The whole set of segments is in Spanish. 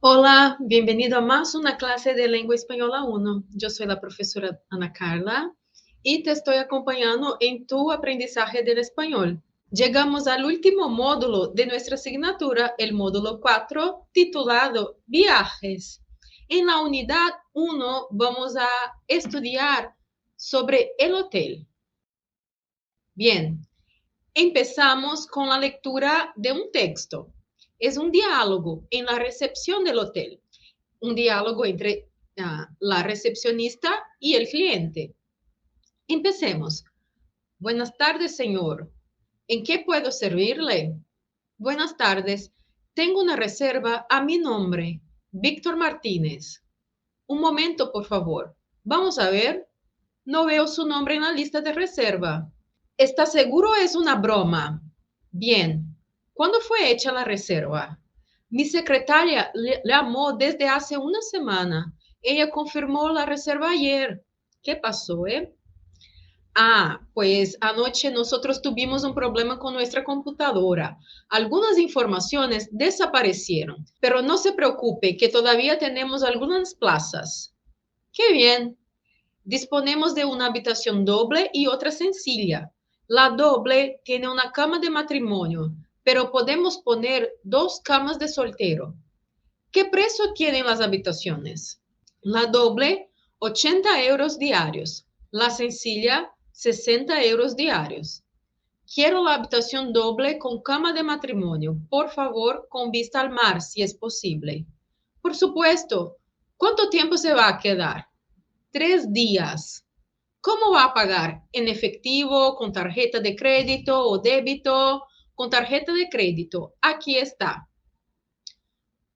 Hola, bienvenido a más una clase de Lengua Española 1. Yo soy la profesora Ana Carla y te estoy acompañando en tu aprendizaje del español. Llegamos al último módulo de nuestra asignatura, el módulo 4, titulado Viajes. En la unidad 1 vamos a estudiar sobre el hotel. Bien, empezamos con la lectura de un texto. Es un diálogo en la recepción del hotel. Un diálogo entre la recepcionista y el cliente. Empecemos. Buenas tardes, señor. ¿En qué puedo servirle? Buenas tardes. Tengo una reserva a mi nombre, Víctor Martínez. Un momento, por favor. Vamos a ver. No veo su nombre en la lista de reserva. ¿Está seguro o es una broma? Bien. ¿Cuándo fue hecha la reserva? Mi secretaria le llamó desde hace una semana. Ella confirmó la reserva ayer. ¿Qué pasó, pues anoche nosotros tuvimos un problema con nuestra computadora. Algunas informaciones desaparecieron, pero no se preocupe que todavía tenemos algunas plazas. ¡Qué bien! Disponemos de una habitación doble y otra sencilla. La doble tiene una cama de matrimonio, pero podemos poner 2 camas de soltero. ¿Qué precio tienen las habitaciones? La doble, 80 euros diarios. La sencilla, 60 euros diarios. Quiero la habitación doble con cama de matrimonio. Por favor, con vista al mar, si es posible. Por supuesto. ¿Cuánto tiempo se va a quedar? 3 días. ¿Cómo va a pagar? ¿En efectivo, con tarjeta de crédito o débito? Con tarjeta de crédito. Aquí está.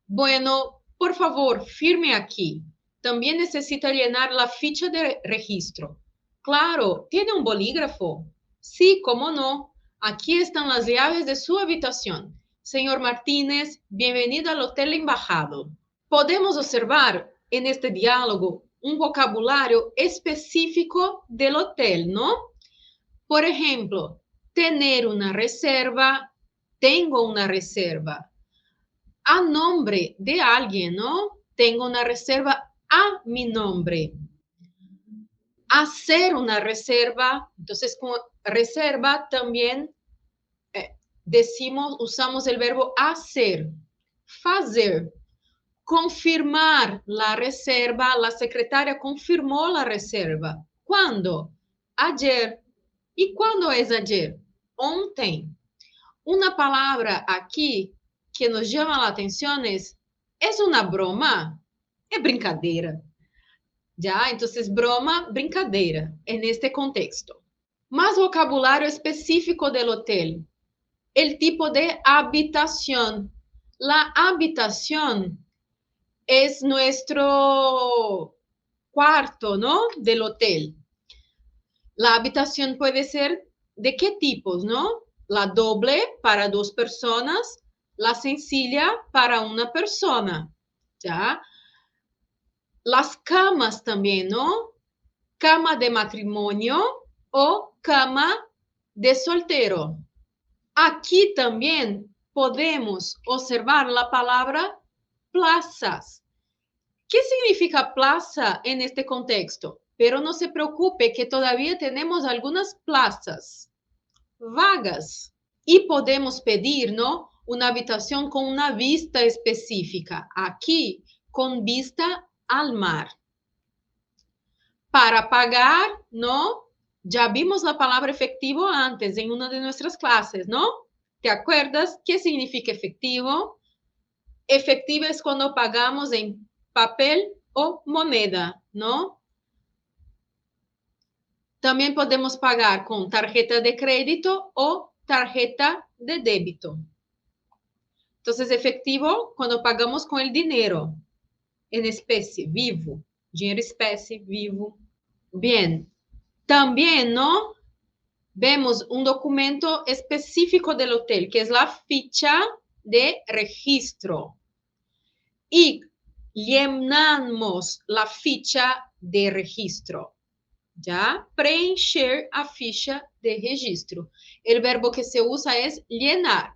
Bueno, por favor, firme aquí. También necesita llenar la ficha de registro. Claro, ¿tiene un bolígrafo? Sí, cómo no. Aquí están las llaves de su habitación. Señor Martínez, bienvenido al Hotel Embajado. Podemos observar en este diálogo un vocabulario específico del hotel, ¿no? Por ejemplo, tener una reserva, tengo una reserva. A nombre de alguien, ¿no? Tengo una reserva a mi nombre. Hacer una reserva, entonces con reserva también usamos el verbo hacer. Fazer. Confirmar la reserva, la secretaria confirmó la reserva. ¿Cuándo? Ayer. ¿Y cuándo es ayer? Ontem. Una palabra aquí que nos llama la atención ¿es una broma? Es brincadeira. Ya, entonces broma, brincadeira, en este contexto. Más vocabulario específico del hotel. El tipo de habitación. La habitación es nuestro cuarto, ¿no? Del hotel. La habitación puede ser de qué tipos, ¿no? La doble para 2 personas, la sencilla para una persona, ¿ya? Las camas también, ¿no? Cama de matrimonio o cama de soltero. Aquí también podemos observar la palabra plazas. ¿Qué significa plaza en este contexto? Pero no se preocupe que todavía tenemos algunas plazas, vagas, y podemos pedir, ¿no? Una habitación con una vista específica. Aquí, con vista al mar. Para pagar, ¿no? Ya vimos la palabra efectivo antes en una de nuestras clases, ¿no? ¿Te acuerdas qué significa efectivo? Efectivo es cuando pagamos en papel o moneda, ¿no? También podemos pagar con tarjeta de crédito o tarjeta de débito. Entonces, efectivo, cuando pagamos con el dinero en especie, vivo, dinero especie, vivo. Bien, también, ¿no? Vemos un documento específico del hotel, que es la ficha de registro. Y llenamos la ficha de registro. ¿Ya? Preencher a ficha de registro. El verbo que se usa es llenar.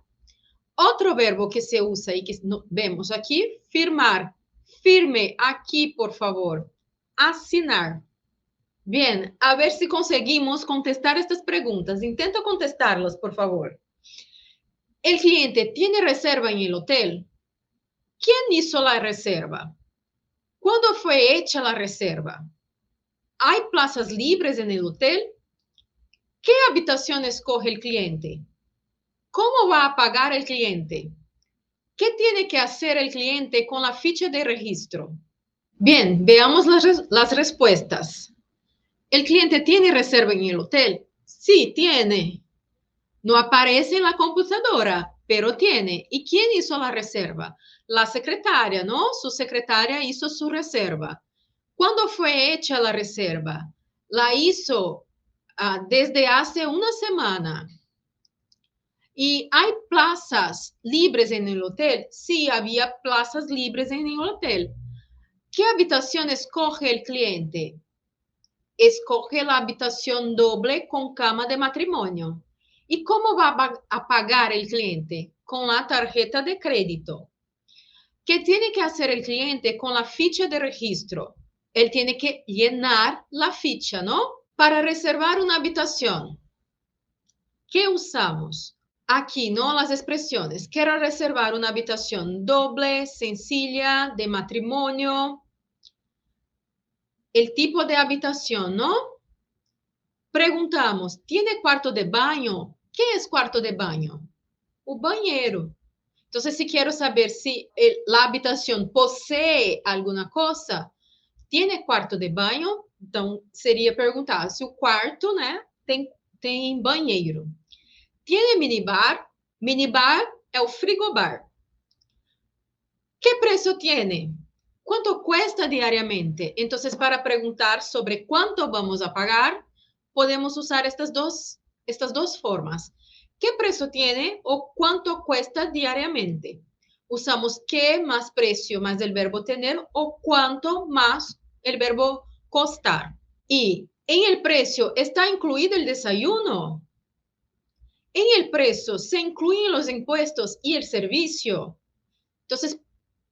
Otro verbo que se usa y que vemos aquí, firmar. Firme aquí, por favor. Assinar. Bien, a ver si conseguimos contestar estas preguntas. Intento contestarlas, por favor. El cliente tiene reserva en el hotel. ¿Quién hizo la reserva? ¿Cuándo fue hecha la reserva? ¿Hay plazas libres en el hotel? ¿Qué habitación escoge el cliente? ¿Cómo va a pagar el cliente? ¿Qué tiene que hacer el cliente con la ficha de registro? Bien, veamos las respuestas. ¿El cliente tiene reserva en el hotel? Sí, tiene. No aparece en la computadora, pero tiene. ¿Y quién hizo la reserva? La secretaria, ¿no? Su secretaria hizo su reserva. ¿Cuándo fue hecha la reserva? La hizo desde hace una semana. ¿Y hay plazas libres en el hotel? Sí, había plazas libres en el hotel. ¿Qué habitación escoge el cliente? Escoge la habitación doble con cama de matrimonio. ¿Y cómo va a pagar el cliente? Con la tarjeta de crédito. ¿Qué tiene que hacer el cliente con la ficha de registro? Él tiene que llenar la ficha, ¿no? Para reservar una habitación. ¿Qué usamos? Aquí, ¿no? Las expresiones. Quiero reservar una habitación doble, sencilla, de matrimonio. El tipo de habitación, ¿no? Preguntamos, ¿tiene cuarto de baño? ¿Qué es cuarto de baño? O banheiro. Entonces, si quiero saber si la habitación posee alguna cosa, ¿tiene cuarto de baño? Então, seria perguntar se o quarto, né, tem banheiro. ¿Tiene minibar? Minibar é o frigobar. ¿Qué precio tiene? ¿Cuánto cuesta diariamente? Entonces, para preguntar sobre cuánto vamos a pagar, podemos usar estas dos formas. ¿Qué precio tiene o cuánto cuesta diariamente? Usamos qué más precio más el verbo tener o cuánto más el verbo costar. Y en el precio está incluido el desayuno. En el precio se incluyen los impuestos y el servicio. Entonces,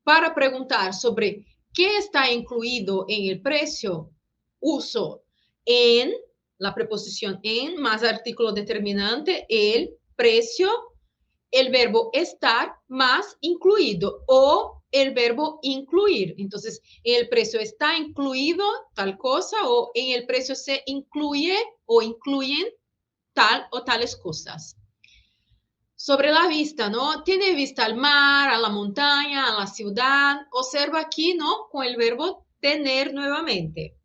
para preguntar sobre qué está incluido en el precio, uso en, la preposición en, más artículo determinante, el precio, el verbo estar más incluido o el verbo incluir. Entonces, en el precio está incluido tal cosa o en el precio se incluye o incluyen tal o tales cosas. Sobre la vista, ¿no? Tiene vista al mar, a la montaña, a la ciudad. Observa aquí, ¿no? Con el verbo tener nuevamente.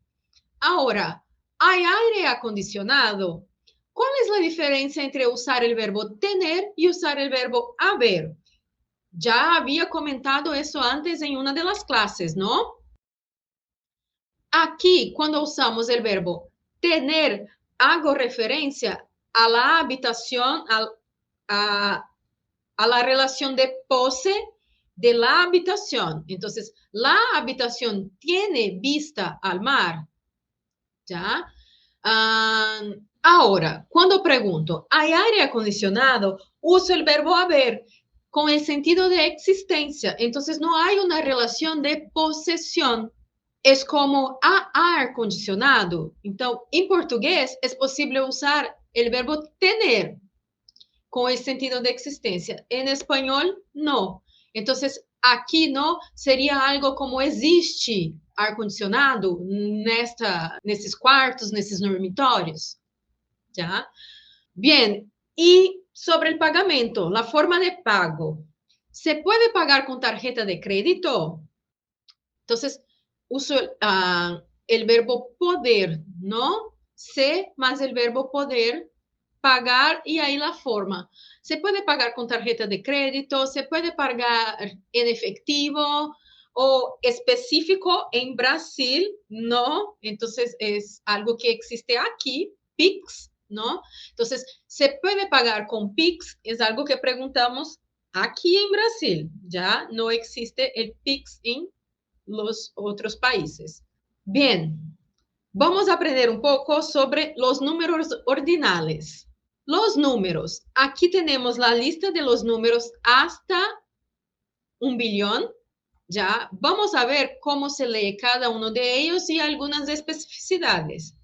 Ahora, ¿hay aire acondicionado? ¿Cuál es la diferencia entre usar el verbo tener y usar el verbo haber? Ya había comentado eso antes en una de las clases, ¿no? Aquí, cuando usamos el verbo tener, hago referencia a la habitación, a la relación de pose de la habitación. Entonces, la habitación tiene vista al mar. ¿Ya? Ahora, cuando pregunto, ¿hay aire acondicionado? Uso el verbo haber con el sentido de existencia. Entonces, no hay una relación de posesión. Es como aire acondicionado. Entonces, en portugués es posible usar el verbo tener con el sentido de existencia. En español, no. Entonces, aquí no sería algo como existe ar-condicionado nesses quartos, nesses dormitórios. ¿Ya? Bien, y sobre el pagamento, la forma de pago. ¿Se puede pagar con tarjeta de crédito? Entonces, uso el verbo poder, ¿no? Sé más el verbo poder, pagar y ahí la forma. Se puede pagar con tarjeta de crédito, se puede pagar en efectivo o específico en Brasil, no. Entonces es algo que existe aquí, Pix, ¿no? Entonces, se puede pagar con Pix, es algo que preguntamos aquí en Brasil, ya no existe el Pix en los otros países. Bien, vamos a aprender un poco sobre los números ordinales. Los números. Aquí tenemos la lista de los números hasta 1.000.000.000. Ya vamos a ver cómo se lee cada uno de ellos y algunas especificidades.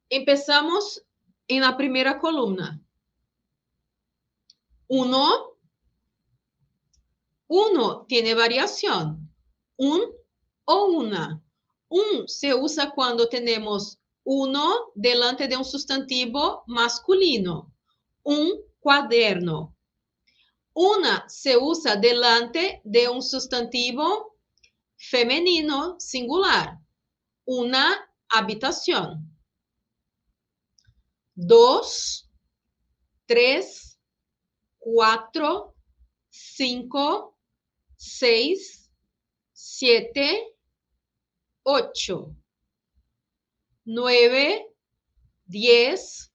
Empezamos en la primera columna. 1. 1 tiene variación. Un o una. Un se usa cuando tenemos uno delante de un sustantivo masculino. Un cuaderno. Una se usa delante de un sustantivo femenino singular. Una habitación. 2, 3, 4, 5, 6, 7, 8, 9, 10,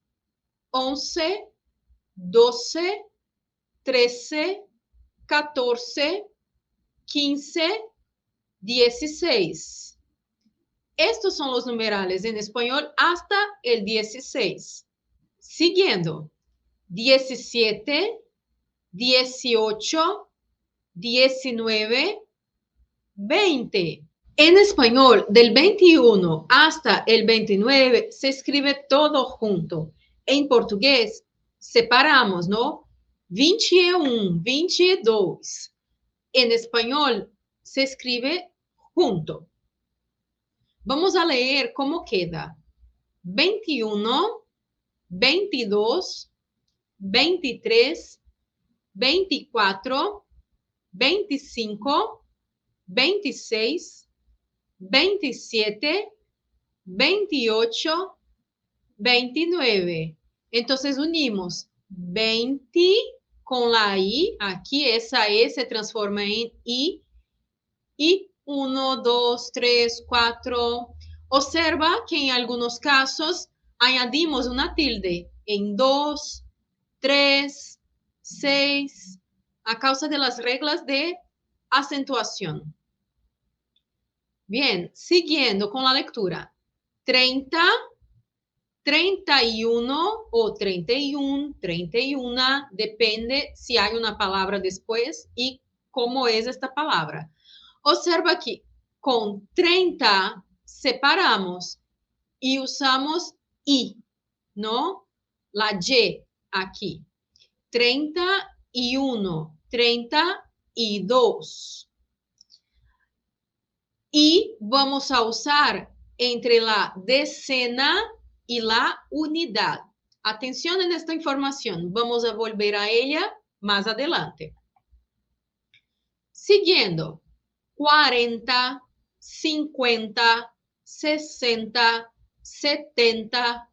11, 12, 13, 14, 15, 16. Estos son los numerales en español hasta el 16. Siguiendo, 17, 18, 19, 20. En español, del 21 hasta el 29 se escribe todo junto. En portugués, separamos, ¿no? 21, 22. En español, se escribe junto. Vamos a leer cómo queda. 21, 22, 23, 24, 25, 26, 27, 28, 29. Entonces unimos 20 con la I. Aquí esa E se transforma en I. Y 1, 2, 3, 4. Observa que en algunos casos añadimos una tilde en 2, 3, 6, a causa de las reglas de acentuación. Bien, siguiendo con la lectura. 30, 31 o 31, 31, depende si hay una palabra después y cómo es esta palabra. Observa aquí, con 30 separamos y usamos I, ¿no? La Y aquí. 31, 32. Y vamos a usar entre la decena y la unidad. Atención en esta información. Vamos a volver a ella más adelante. Siguiendo. 40, 50, 60, 70,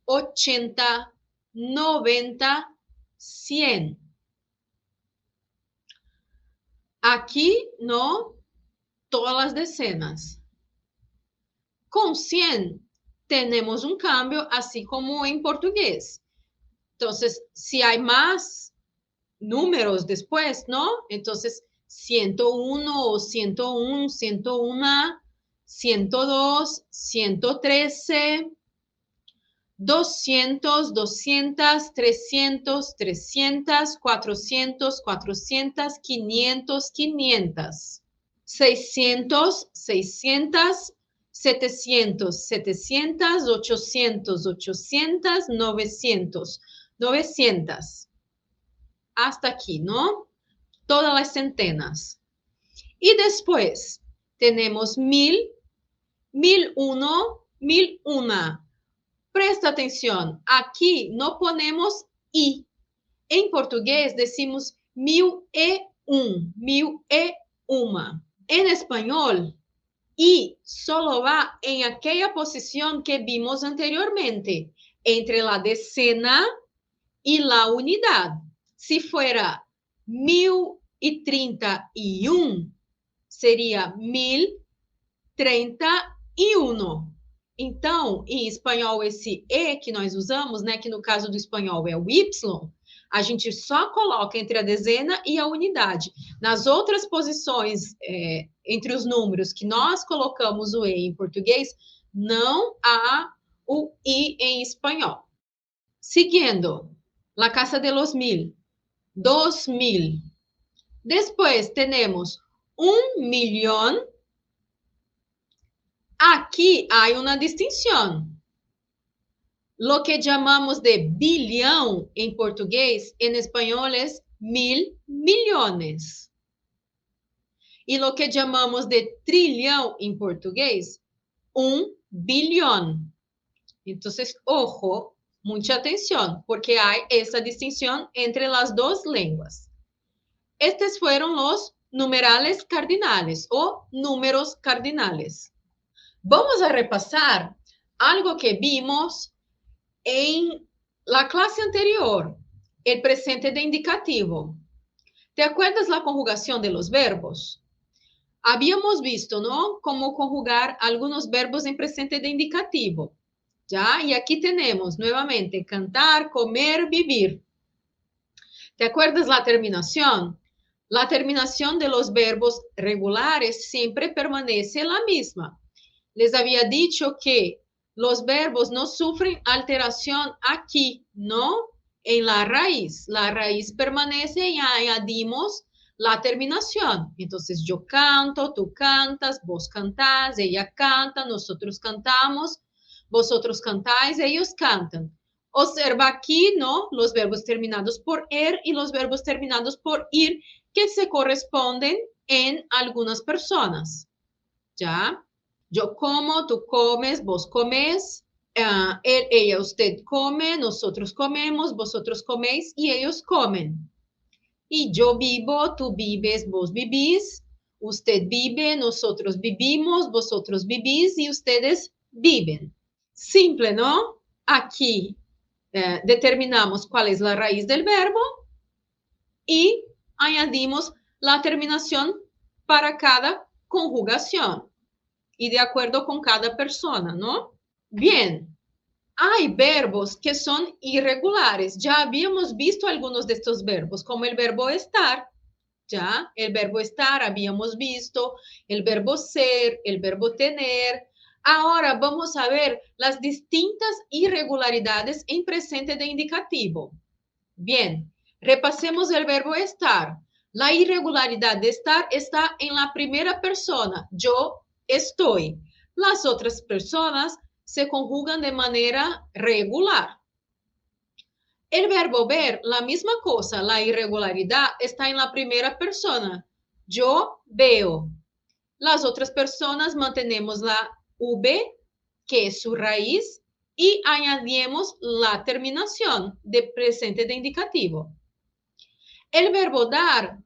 80, 90, 100. Aquí, ¿no? Todas las decenas. Con 100 tenemos un cambio, así como en portugués. Entonces, si hay más números después, ¿no? Entonces, 101 o 101, 101, 102, 113, 200, 200, 300, 300, 400, 400, 500, 500, 600, 600, 700, 700, 800, 800, 900, 900. Hasta aquí, ¿no? Todas las centenas. Y después tenemos 1000, 1001, 1001. Presta atención, aquí no ponemos I. En portugués decimos 1001, 1001. En español, I solo va en aquella posición que vimos anteriormente, entre la decena y la unidad. Si fuera 1031, seria 1031. Então, em espanhol, esse E que nós usamos, né, que no caso do espanhol é o Y, a gente só coloca entre a dezena e a unidade. Nas outras posições, entre os números que nós colocamos o E em português, não há o I em espanhol. Siguiendo, la casa de los 1000, 2000. Después tenemos 1.000.000. Aquí hay una distinción. Lo que llamamos de bilhão en portugués, en español es 1.000.000.000. Y lo que llamamos de trillão en portugués, 1 bilhão. Entonces, ojo, mucha atención, porque hay esa distinción entre las dos lenguas. Estos fueron los numerales cardinales o números cardinales. Vamos a repasar algo que vimos en la clase anterior, el presente de indicativo. ¿Te acuerdas la conjugación de los verbos? Habíamos visto, ¿no? Cómo conjugar algunos verbos en presente de indicativo. ¿Ya? Y aquí tenemos nuevamente cantar, comer, vivir. ¿Te acuerdas la terminación? La terminación de los verbos regulares siempre permanece la misma. Les había dicho que los verbos no sufren alteración aquí, ¿no? En la raíz. La raíz permanece y añadimos la terminación. Entonces, yo canto, tú cantas, vos cantás, ella canta, nosotros cantamos, vosotros cantáis, ellos cantan. Observa aquí, ¿no? Los verbos terminados por er y los verbos terminados por ir que se corresponden en algunas personas. ¿Ya? Yo como, tú comes, vos comes, él, ella, usted come, nosotros comemos, vosotros coméis y ellos comen. Y yo vivo, tú vives, vos vivís, usted vive, nosotros vivimos, vosotros vivís y ustedes viven. Simple, ¿no? Aquí determinamos cuál es la raíz del verbo y añadimos la terminación para cada conjugación y de acuerdo con cada persona, ¿no? Bien, hay verbos que son irregulares. Ya habíamos visto algunos de estos verbos, como el verbo estar. Ya, el verbo estar habíamos visto, el verbo ser, el verbo tener. Ahora vamos a ver las distintas irregularidades en presente de indicativo. Bien, repasemos el verbo estar. La irregularidad de estar está en la primera persona. Yo estoy. Las otras personas se conjugan de manera regular. El verbo ver, la misma cosa, la irregularidad está en la primera persona. Yo veo. Las otras personas mantenemos la V, que es su raíz, y añadimos la terminación de presente de indicativo. El verbo dar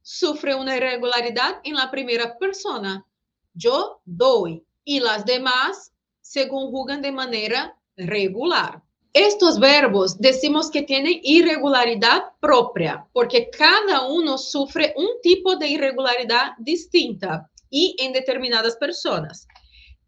sufre una irregularidad en la primera persona. Yo doy. Y las demás se conjugan de manera regular. Estos verbos decimos que tienen irregularidad propia, porque cada uno sufre un tipo de irregularidad distinta y en determinadas personas.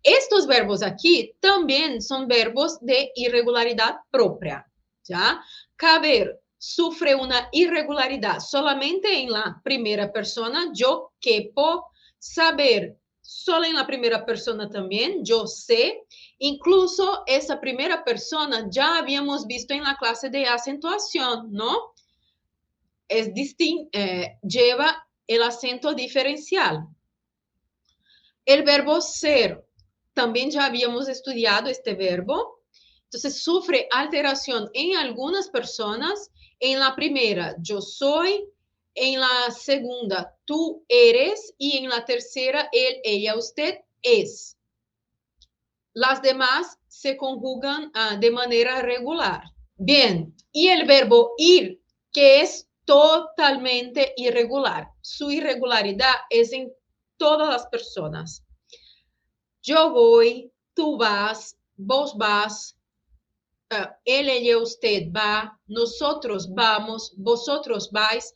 Estos verbos aquí también son verbos de irregularidad propia, ¿ya? Caber sufre una irregularidad solamente en la primera persona, yo quepo, saber solo en la primera persona también, yo sé. Incluso esa primera persona ya habíamos visto en la clase de acentuación, ¿no? Es lleva el acento diferencial. El verbo ser, también ya habíamos estudiado este verbo. Entonces, sufre alteración en algunas personas. En la primera, yo soy. En la segunda, tú eres. Y en la tercera, él, ella, usted es. Las demás se conjugan de manera regular. Bien, y el verbo ir, que es totalmente irregular. Su irregularidad es en todas las personas. Yo voy, tú vas, vos vas, él, ella, usted va, nosotros vamos, vosotros vais,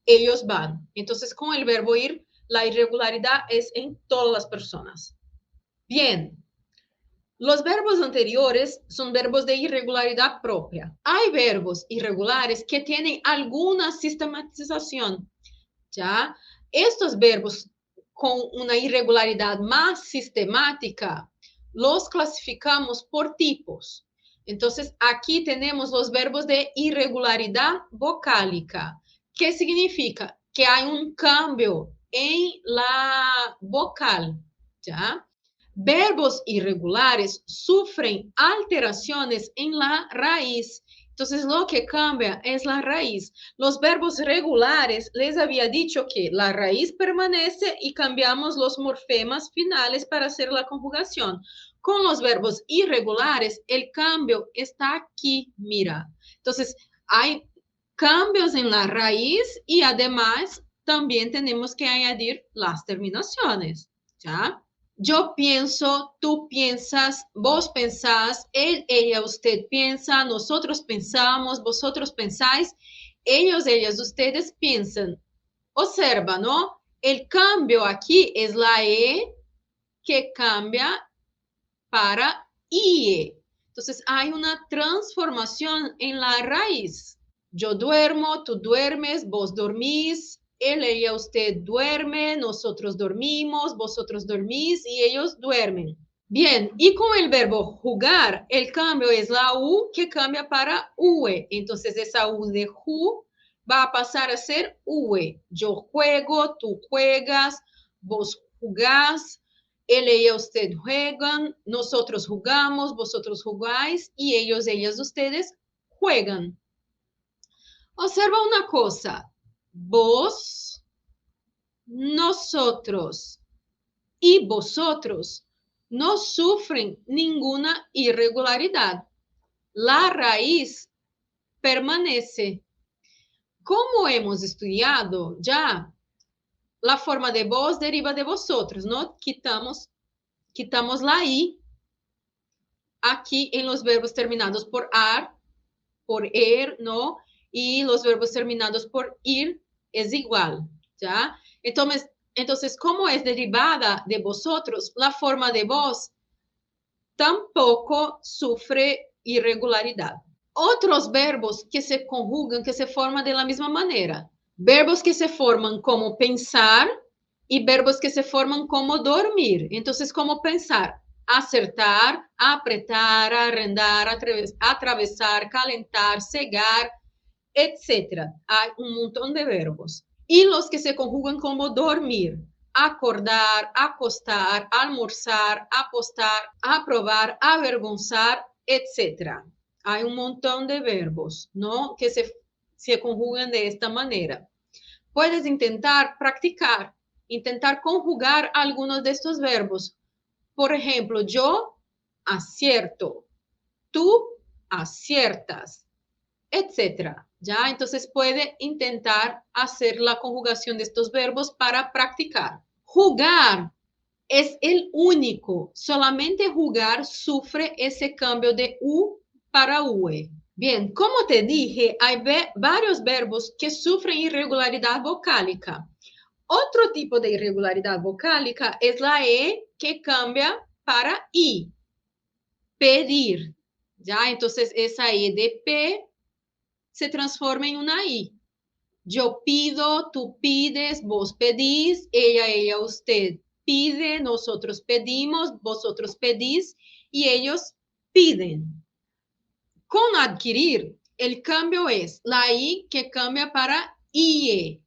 ellos van. Entonces, con el verbo ir, la irregularidad es en todas las personas. Bien, los verbos anteriores son verbos de irregularidad propia. Hay verbos irregulares que tienen alguna sistematización, ¿ya? Estos verbos con una irregularidad más sistemática los clasificamos por tipos. Entonces, aquí tenemos los verbos de irregularidad vocálica. ¿Qué significa? Que hay un cambio en la vocal, ¿ya? Verbos irregulares sufren alteraciones en la raíz. Entonces, lo que cambia es la raíz. Los verbos regulares, les había dicho que la raíz permanece y cambiamos los morfemas finales para hacer la conjugación. Con los verbos irregulares, el cambio está aquí, mira. Entonces, hay cambios en la raíz y además también tenemos que añadir las terminaciones, ¿ya? Yo pienso, tú piensas, vos pensás, él, ella, usted piensa, nosotros pensamos, vosotros pensáis, ellos, ellas, ustedes piensan. Observa, ¿no? El cambio aquí es la E que cambia para IE. Entonces hay una transformación en la raíz. Yo duermo, tú duermes, vos dormís, él, ella, usted duerme, nosotros dormimos, vosotros dormís y ellos duermen. Bien, y con el verbo jugar, el cambio es la U que cambia para UE. Entonces esa U de ju va a pasar a ser UE. Yo juego, tú juegas, vos jugás, él, ella, usted juegan, nosotros jugamos, vosotros jugáis y ellos, ellas, ustedes juegan. Observa una cosa, vos, nosotros y vosotros no sufren ninguna irregularidad. La raíz permanece. Como hemos estudiado ya, la forma de vos deriva de vosotros, ¿no? Quitamos la I aquí en los verbos terminados por ar, por er, ¿no? Y los verbos terminados por ir es igual, ¿ya? Entonces, como es derivada de vosotros, la forma de vos tampoco sufre irregularidad. Otros verbos que se conjugan, que se forman de la misma manera. Verbos que se forman como pensar y verbos que se forman como dormir. Entonces, como pensar, acertar, apretar, arrendar, atravesar, calentar, cegar, etc. Hay un montón de verbos. Y los que se conjugan como dormir, acordar, acostar, almorzar, apostar, aprobar, avergonzar, etc. Hay un montón de verbos, ¿no? Que se conjugan de esta manera. Puedes intentar practicar, intentar conjugar algunos de estos verbos. Por ejemplo, yo acierto, tú aciertas, etcétera. ¿Ya? Entonces puede intentar hacer la conjugación de estos verbos para practicar. Jugar es el único, solamente jugar sufre ese cambio de U para UE. Bien, como te dije, hay varios verbos que sufren irregularidad vocálica. Otro tipo de irregularidad vocálica es la E que cambia para I. Pedir, ¿ya? Entonces esa E de P se transforma en una I. Yo pido, tú pides, vos pedís, ella, usted pide, nosotros pedimos, vosotros pedís y ellos piden. Con adquirir, el cambio es la I que cambia para IE,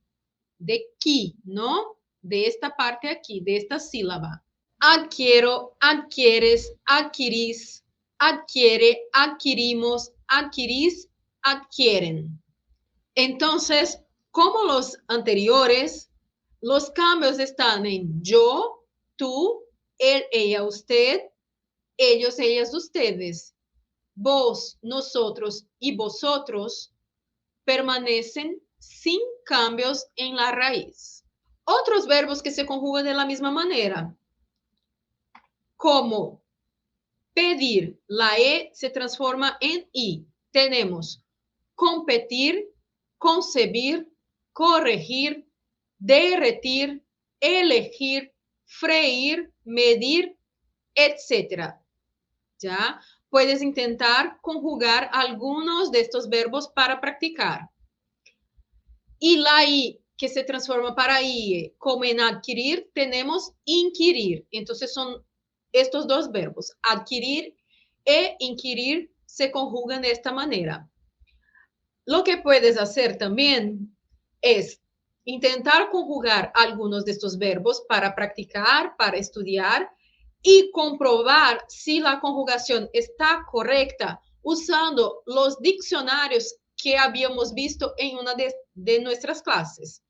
de qui, ¿no? De esta parte aquí, de esta sílaba. Adquiero, adquieres, adquirís, adquiere, adquirimos, adquirís, adquieren. Entonces, como los anteriores, los cambios están en yo, tú, él, ella, usted, ellos, ellas, ustedes, vos, nosotros y vosotros permanecen sin cambios en la raíz. Otros verbos que se conjugan de la misma manera, como pedir, la E se transforma en I. Tenemos competir, concebir, corregir, derretir, elegir, freír, medir, etc. ¿Ya? Puedes intentar conjugar algunos de estos verbos para practicar. Y la I que se transforma para IE, como en adquirir, tenemos inquirir. Entonces son estos dos verbos, adquirir e inquirir, se conjugan de esta manera. Lo que puedes hacer también es intentar conjugar algunos de estos verbos para practicar, para estudiar y comprobar si la conjugación está correcta usando los diccionarios que habíamos visto en una de nuestras clases.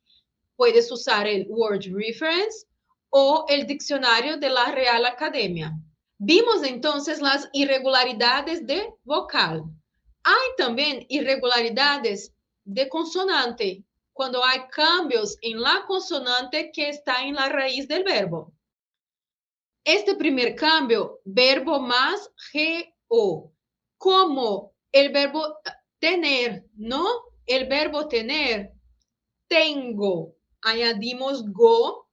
Puedes usar el Word Reference o el diccionario de la Real Academia. Vimos entonces las irregularidades de vocal. Hay también irregularidades de consonante, cuando hay cambios en la consonante que está en la raíz del verbo. Este primer cambio, verbo más go, como el verbo tener, ¿no? El verbo tener, tengo, añadimos go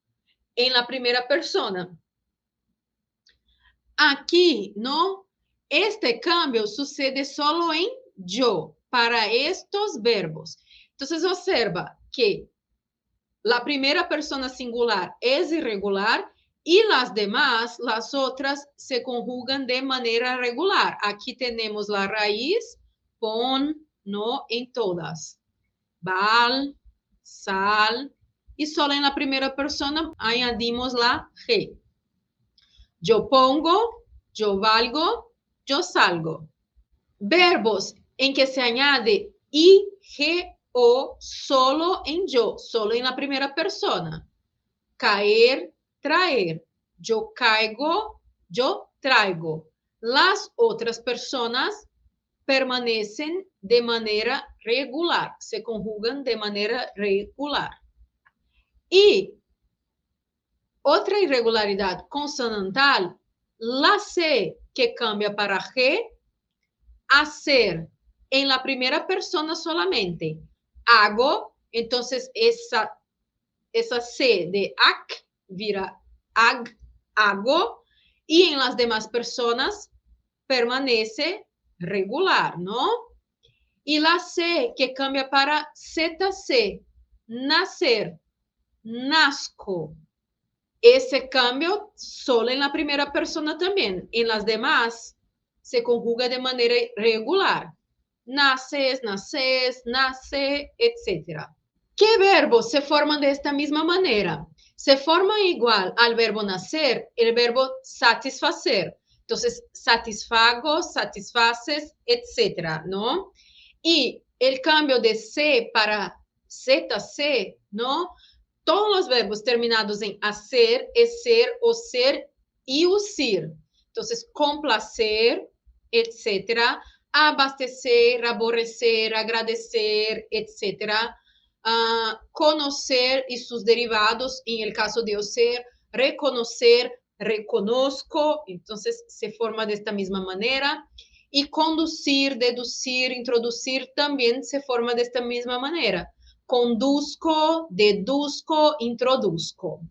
en la primera persona. Aquí, ¿no? Este cambio sucede solo en yo, para estos verbos. Entonces, observa que la primera persona singular es irregular y las demás, las otras, se conjugan de manera regular. Aquí tenemos la raíz, pon, no, en todas. Val, sal, y solo en la primera persona añadimos la G. Yo pongo, yo valgo, yo salgo. Verbos en que se añade IGO solo en yo, solo en la primera persona. Caer, traer. Yo caigo, yo traigo. Las otras personas permanecen de manera regular, se conjugan de manera regular. Y otra irregularidad consonantal, la C que cambia para G, hacer en la primera persona solamente. Hago, entonces esa C de ac vira ag, hago, y en las demás personas permanece regular, ¿no? Y la C que cambia para ZC, nacer, nazco. Ese cambio solo en la primera persona también. En las demás se conjuga de manera regular. Naces, naces, nace, etc. ¿Qué verbos se forman de esta misma manera? Se forman igual al verbo nacer, el verbo satisfacer. Entonces, satisfago, satisfaces, etc., ¿no? Y el cambio de C para ZC, ¿no? Todos los verbos terminados en hacer, ser o ser y usir. Entonces, complacer, etcétera, abastecer, aborrecer, agradecer, etcétera. Conocer y sus derivados, en el caso de ser, reconocer, reconozco, entonces se forma de esta misma manera. Y conducir, deducir, introducir también se forma de esta misma manera. Conduzco, deduzco, introduzco.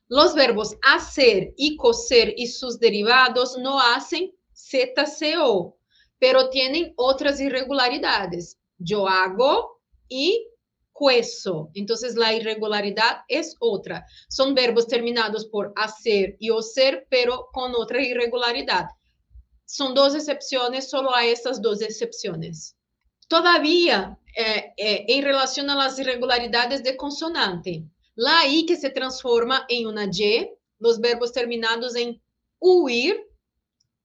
Los verbos hacer y coser y sus derivados no hacen ZCO, pero tienen otras irregularidades. Yo hago y cueso. Entonces la irregularidad es otra. Son verbos terminados por hacer y o ser, pero con otra irregularidad. Son dos excepciones, solo hay estas dos excepciones. Todavía, en relación a las irregularidades de consonante, la I que se transforma en una Y, los verbos terminados en huir,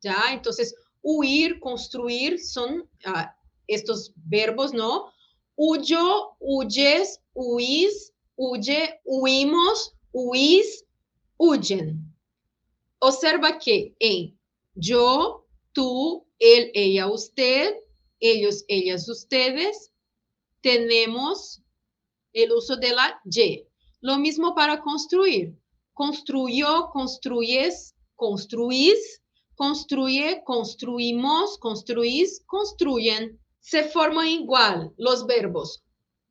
¿ya? Entonces, huir, construir son estos verbos, ¿no? Huyo, huyes, huís, huye, huimos, huís, huyen. Observa que en yo, tú, él, ella, usted, ellos, ellas, ustedes, tenemos el uso de la Y. Lo mismo para construir. Construyó, construyes, construís, construye, construimos, construís, construyen. Se forman igual los verbos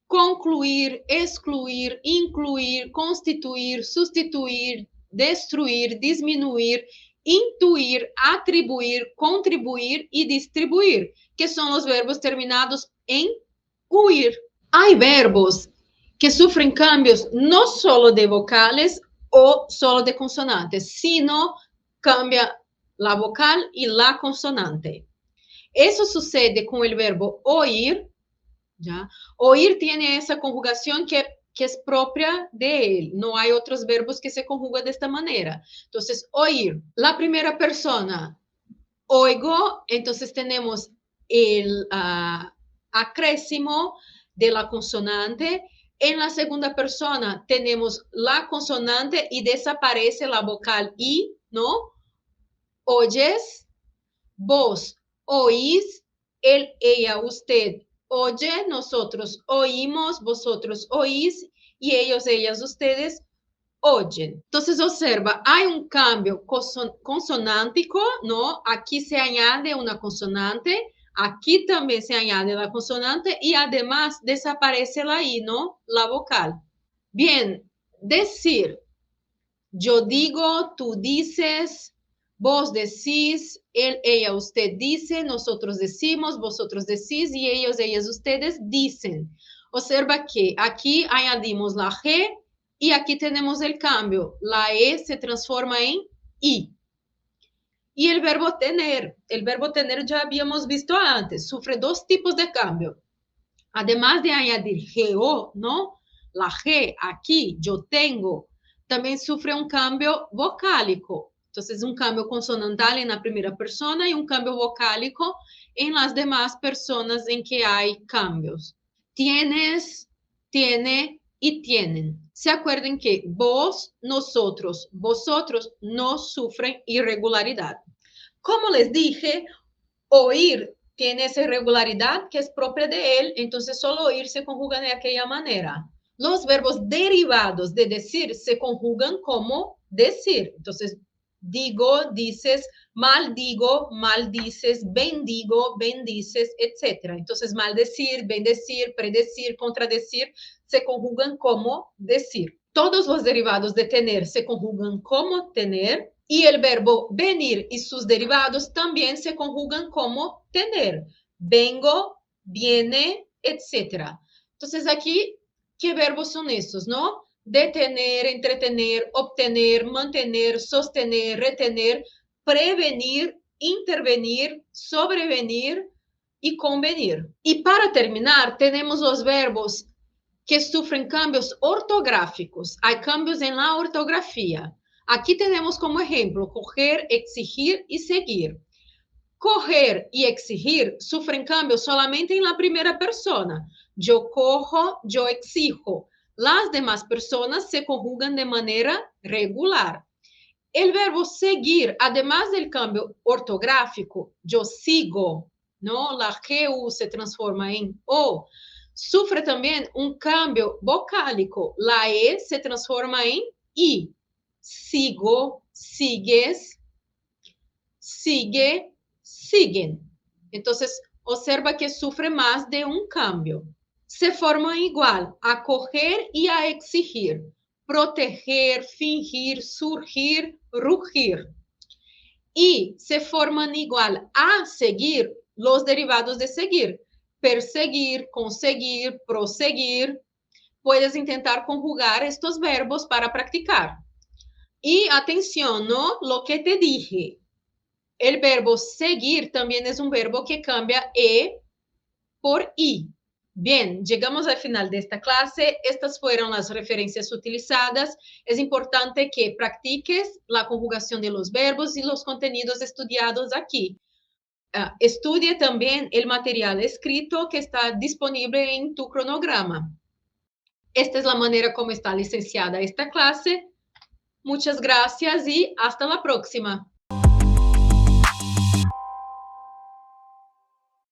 concluir, excluir, incluir, constituir, sustituir, destruir, disminuir, intuir, atribuir, contribuir y distribuir, que son los verbos terminados en huir. Hay verbos que sufren cambios no solo de vocales o solo de consonantes, sino cambia la vocal y la consonante. Eso sucede con el verbo oír, ¿ya? Oír tiene esa conjugación que es propia de él. No hay otros verbos que se conjugan de esta manera. Entonces, oír. La primera persona, oigo, entonces tenemos el acrésimo de la consonante. En la segunda persona tenemos la consonante y desaparece la vocal I, ¿no? Oyes, vos oís, él, ella, usted oye, nosotros oímos, vosotros oís y ellos, ellas, ustedes oyen. Entonces, observa, hay un cambio consonántico, ¿no? Aquí se añade una consonante, aquí también se añade la consonante y además desaparece la I, ¿no? La vocal. Bien, decir, yo digo, tú dices, vos decís, él, ella, usted dice, nosotros decimos, vosotros decís y ellos, ellas, ustedes dicen. Observa que aquí añadimos la G y aquí tenemos el cambio. La E se transforma en I. Y el verbo tener ya habíamos visto antes, sufre dos tipos de cambio. Además de añadir GO, ¿no? La G aquí, yo tengo, también sufre un cambio vocálico. Entonces, un cambio consonantal en la primera persona y un cambio vocálico en las demás personas en que hay cambios. Tienes, tiene y tienen. Se acuerden que vos, nosotros, vosotros no sufren irregularidad. Como les dije, oír tiene esa irregularidad que es propia de él, entonces solo oír se conjuga de aquella manera. Los verbos derivados de decir se conjugan como decir. Entonces, digo, dices, maldices, bendices, etc. Entonces, maldecir, bendecir, predecir, contradecir se conjugan como decir. Todos los derivados de tener se conjugan como tener y el verbo venir y sus derivados también se conjugan como tener. Vengo, viene, etc. Entonces, aquí, ¿qué verbos son estos, no? Detener, entretener, obtener, mantener, sostener, retener, prevenir, intervenir, sobrevenir y convenir. Y para terminar, tenemos los verbos que sufren cambios ortográficos. Hay cambios en la ortografía. Aquí tenemos como ejemplo coger, exigir y seguir. Coger y exigir sufren cambios solamente en la primera persona. Yo cojo, yo exijo. Las demás personas se conjugan de manera regular. El verbo seguir, además del cambio ortográfico, yo sigo, ¿no? La GU se transforma en O. Sufre también un cambio vocálico. La E se transforma en I. Sigo, sigues, sigue, siguen. Entonces, observa que sufre más de un cambio. Se forman igual a coger y a exigir, proteger, fingir, surgir, rugir. Y se forman igual a seguir los derivados de seguir, perseguir, conseguir, proseguir. Puedes intentar conjugar estos verbos para practicar. Y atención, ¿no? Lo que te dije. El verbo seguir también es un verbo que cambia E por I. Bien, llegamos al final de esta clase. Estas fueron las referencias utilizadas. Es importante que practiques la conjugación de los verbos y los contenidos estudiados aquí. Estudie también el material escrito que está disponible en tu cronograma. Esta es la manera como está licenciada esta clase. Muchas gracias y hasta la próxima.